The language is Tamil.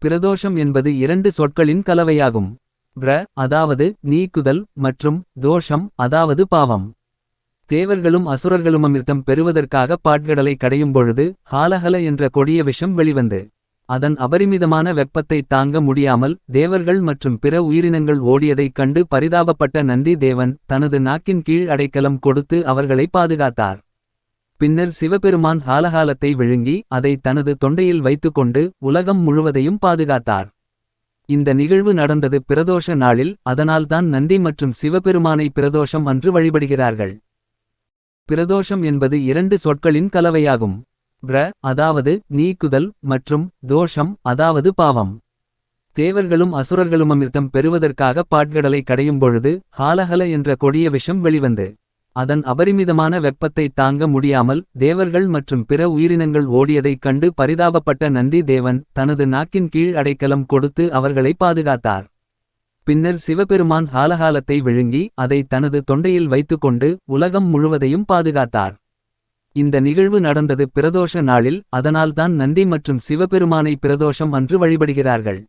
பிரதோஷம் என்பது இரண்டு சொற்களின் கலவையாகும். பிர அதாவது நீக்குதல் மற்றும் தோஷம் அதாவது பாவம். தேவர்களும் அசுரர்களும் அமிர்தம் பெறுவதற்காக பாட்கடலை கடையும் பொழுது ஹாலஹல என்ற கொடிய விஷம் வெளிவந்து அதன் அபரிமிதமான வெப்பத்தை தாங்க முடியாமல் தேவர்கள் மற்றும் பிற உயிரினங்கள் ஓடியதைக் கண்டு பரிதாபப்பட்ட நந்தி தேவன் தனது நாக்கின் கீழ் அடைக்கலம் கொடுத்து அவர்களை பாதுகாத்தார். பின்னர் சிவபெருமான் ஹாலஹாலத்தை விழுங்கி அதை தனது தொண்டையில் வைத்துக்கொண்டு உலகம் முழுவதையும் பாதுகாத்தார். இந்த நிகழ்வு நடந்தது பிரதோஷ நாளில். அதனால்தான் நந்தி மற்றும் சிவபெருமானை பிரதோஷம் அன்று வழிபடுகிறார்கள். பிரதோஷம் என்பது இரண்டு சொற்களின் கலவையாகும். பிர அதாவது நீக்குதல் மற்றும் தோஷம் அதாவது பாவம். தேவர்களும் அசுரர்களும் அமிர்தம் பெறுவதற்காக பாட்கடலை கடையும் பொழுது ஹாலஹல என்ற கொடிய விஷம் வெளிவந்து அதன் அபரிமிதமான வெப்பத்தை தாங்க முடியாமல் தேவர்கள் மற்றும் பிற உயிரினங்கள் ஓடியதைக் கண்டு பரிதாபப்பட்ட நந்தி தேவன் தனது நாக்கின் கீழ் அடைக்கலம் கொடுத்து அவர்களை பாதுகாத்தார். பின்னர் சிவபெருமான் ஹாலஹாலத்தை விழுங்கி அதை தனது தொண்டையில் வைத்துக்கொண்டு உலகம் முழுவதையும் பாதுகாத்தார். இந்த நிகழ்வு நடந்தது பிரதோஷ நாளில். அதனால்தான் நந்தி மற்றும் சிவபெருமானை பிரதோஷம் அன்று வழிபடுகிறார்கள்.